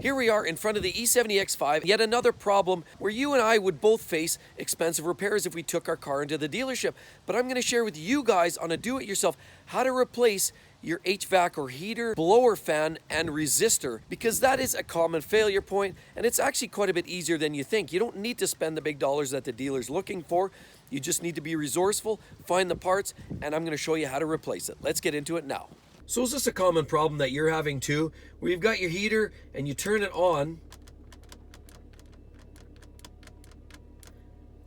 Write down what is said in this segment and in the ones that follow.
Here we are in front of the E70 X5, yet another problem where you and I would both face expensive repairs if we took our car into the dealership. But I'm going to share with you guys on a do-it-yourself how to replace your HVAC or heater, blower fan, and resistor, because that is a common failure point, and it's actually quite a bit easier than you think. You don't need to spend the big dollars that the dealer's looking for. You just need to be resourceful, find the parts, and I'm going to show you how to replace it. Let's get into it now. So is this a common problem that you're having too, where you've got your heater and you turn it on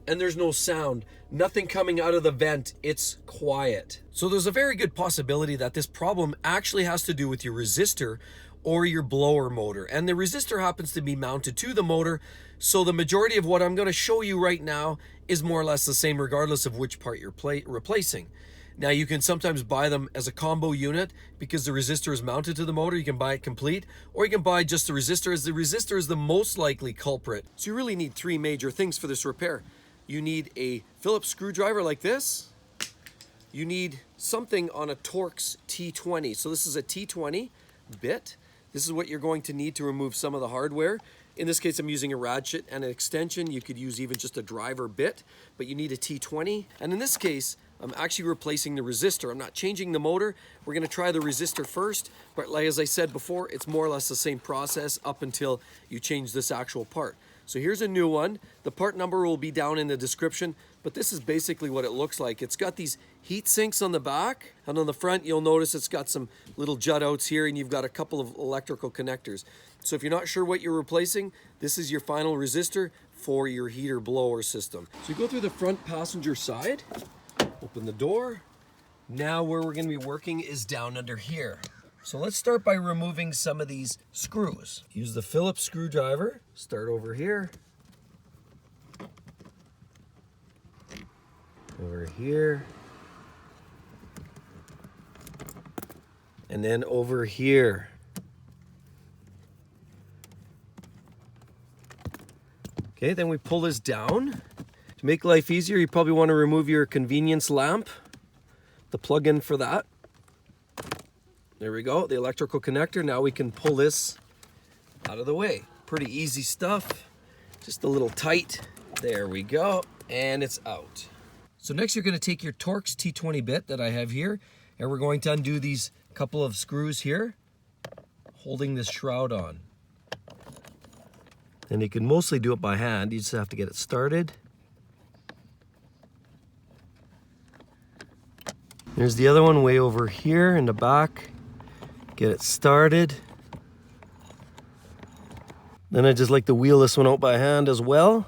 and there's no sound, nothing coming out of the vent, it's quiet. So there's a very good possibility that this problem actually has to do with your resistor or your blower motor. And the resistor happens to be mounted to the motor, so the majority of what I'm going to show you right now is more or less the same regardless of which part you're replacing. Now you can sometimes buy them as a combo unit because the resistor is mounted to the motor. You can buy it complete, or you can buy just the resistor, as the resistor is the most likely culprit. So you really need three major things for this repair. You need a Phillips screwdriver like this. You need something on a Torx T20. So this is a T20 bit. This is what you're going to need to remove some of the hardware. In this case, I'm using a ratchet and an extension. You could use even just a driver bit, but you need a T20. And in this case, I'm actually replacing the resistor. I'm not changing the motor. We're gonna try the resistor first, but like as I said before, it's more or less the same process up until you change this actual part. So here's a new one. The part number will be down in the description, but this is basically what it looks like. It's got these heat sinks on the back, and on the front, you'll notice it's got some little jut outs here, and you've got a couple of electrical connectors. So if you're not sure what you're replacing, this is your final resistor for your heater blower system. So you go through the front passenger side, open the door. Now where we're going to be working is down under here. So let's start by removing some of these screws. Use the Phillips screwdriver. Start over here. Over here. And then over here. Okay, then we pull this down. To make life easier, you probably want to remove your convenience lamp, the plug-in for that. There we go, the electrical connector. Now we can pull this out of the way. Pretty easy stuff, just a little tight. There we go, and it's out. So next you're going to take your Torx T20 bit that I have here, and we're going to undo these couple of screws here, holding this shroud on. And you can mostly do it by hand, you just have to get it started. There's the other one way over here in the back. Get it started. Then I just like to wheel this one out by hand as well.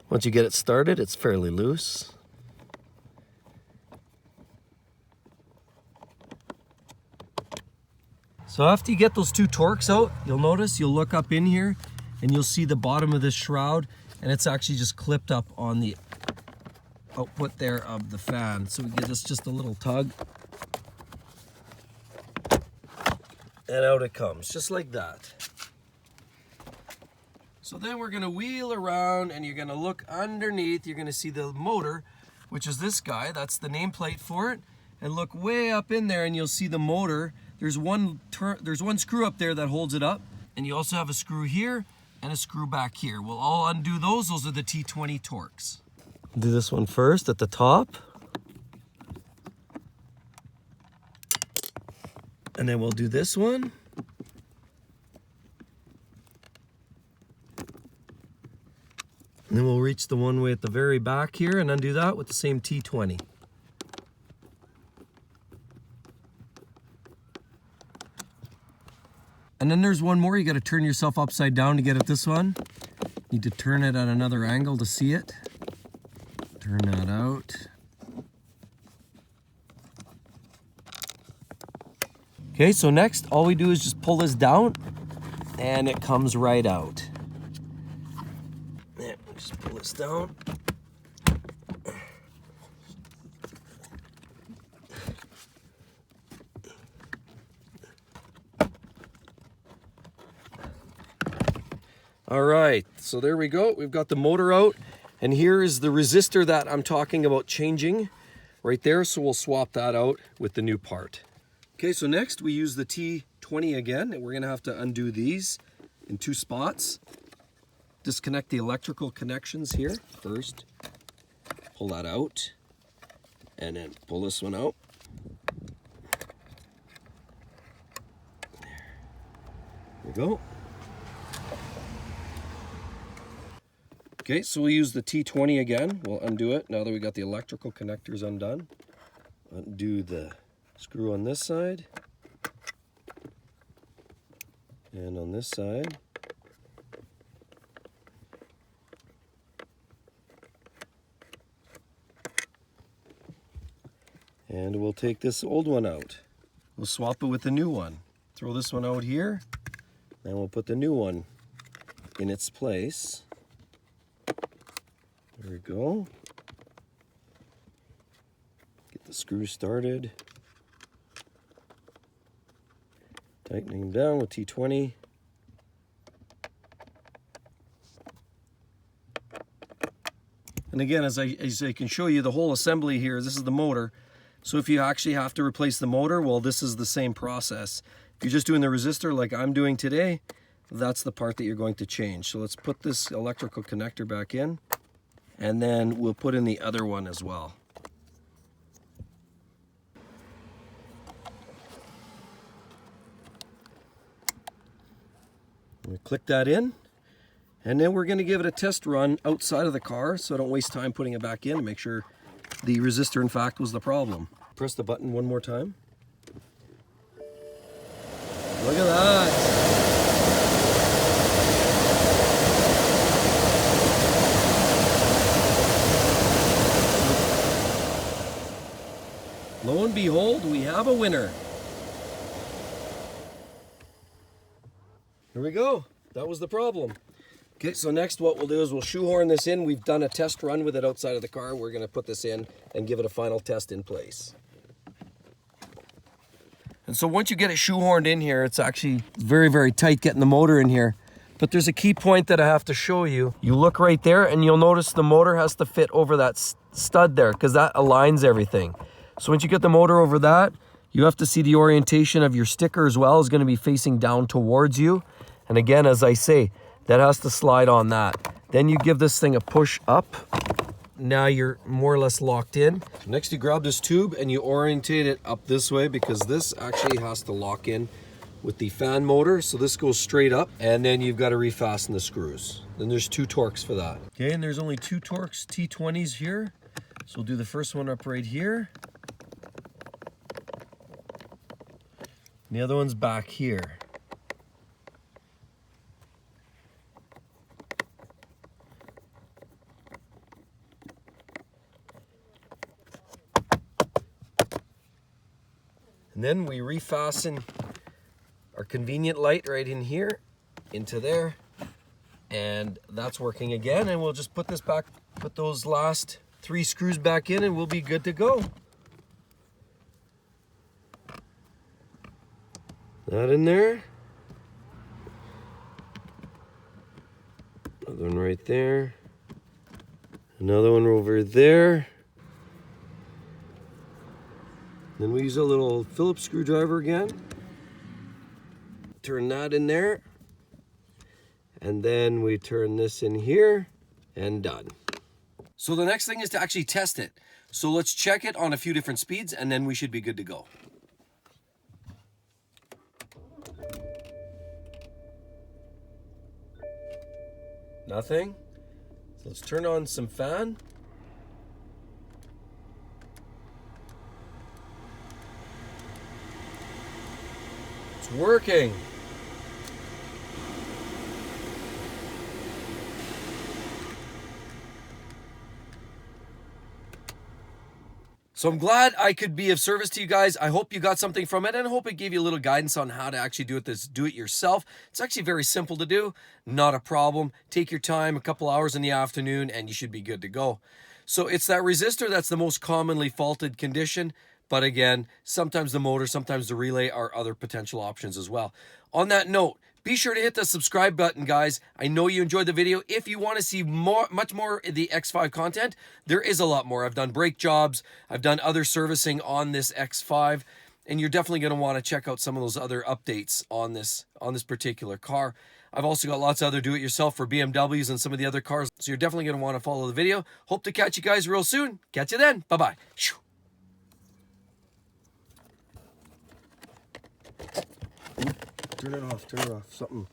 Once you get it started, it's fairly loose. So after you get those two Torx out, you'll notice, you'll look up in here and you'll see the bottom of this shroud, and it's actually just clipped up on the output there of the fan. So we give this just a little tug, and out it comes, just like that. So then we're gonna wheel around and you're gonna look underneath. You're gonna see the motor, which is this guy. That's the nameplate for it. And look way up in there and you'll see the motor. There's one screw up there that holds it up. And you also have a screw here and a screw back here. We'll all undo those. Those are the T20 Torx. Do this one first at the top. And then we'll do this one. And then we'll reach the one way at the very back here and undo that with the same T20. And then there's one more. You got to turn yourself upside down to get at this one. Need to turn it at another angle to see it. Turn that out. Okay, so next, all we do is just pull this down and it comes right out. Yeah, just pull this down. All right, so there we go. We've got the motor out, and here is the resistor that I'm talking about changing right there. So we'll swap that out with the new part. Okay, so next we use the T20 again, and we're gonna have to undo these in 2 spots. Disconnect the electrical connections here first. Pull that out, and then pull this one out. There we go. Okay, so we'll use the T20 again. We'll undo it now that we got the electrical connectors undone. Undo the screw on this side. And on this side. And we'll take this old one out. We'll swap it with the new one. Throw this one out here. Then we'll put the new one in its place. There we go. Get the screw started. Tightening down with T20. And again, as I can show you the whole assembly here, this is the motor. So if you actually have to replace the motor, well, this is the same process. If you're just doing the resistor like I'm doing today, that's the part that you're going to change. So let's put this electrical connector back in, and then we'll put in the other one as well. We click that in, and then we're going to give it a test run outside of the car so I don't waste time putting it back in to make sure the resistor, in fact, was the problem. Press the button one more time. Look at that. Lo and behold, we have a winner. Here we go. That was the problem. Okay, so next what we'll do is we'll shoehorn this in. We've done a test run with it outside of the car. We're going to put this in and give it a final test in place. And so once you get it shoehorned in here, it's actually very, very tight getting the motor in here. But there's a key point that I have to show you. You look right there and you'll notice the motor has to fit over that stud there because that aligns everything. So once you get the motor over that, you have to see the orientation of your sticker as well is going to be facing down towards you. And again, as I say, that has to slide on that. Then you give this thing a push up. Now you're more or less locked in. Next you grab this tube and you orientate it up this way because this actually has to lock in with the fan motor. So this goes straight up and then you've got to refasten the screws. Then there's 2 Torx for that. Okay, and there's only 2 Torx T20s here. So we'll do the first one up right here. And the other one's back here. And then we refasten our convenient light right in here into there, and that's working again. And we'll just put this back, put those last 3 screws back in, and we'll be good to go. That in there. Another one right there. Another one over there. Then we use a little Phillips screwdriver again. Turn that in there. And then we turn this in here and done. So the next thing is to actually test it. So let's check it on a few different speeds and then we should be good to go. Nothing. So let's turn on some fan. It's working. So I'm glad I could be of service to you guys. I hope you got something from it and I hope it gave you a little guidance on how to actually do it yourself. It's actually very simple to do, not a problem. Take your time, a couple hours in the afternoon, and you should be good to go. So it's that resistor that's the most commonly faulted condition. But again, sometimes the motor, sometimes the relay are other potential options as well. On that note, be sure to hit the subscribe button, guys. I know you enjoyed the video. If you want to see much more of the X5 content, there is a lot more. I've done brake jobs. I've done other servicing on this X5. And you're definitely going to want to check out some of those other updates on this particular car. I've also got lots of other do-it-yourself for BMWs and some of the other cars. So you're definitely going to want to follow the video. Hope to catch you guys real soon. Catch you then. Bye-bye. Turn it off, something.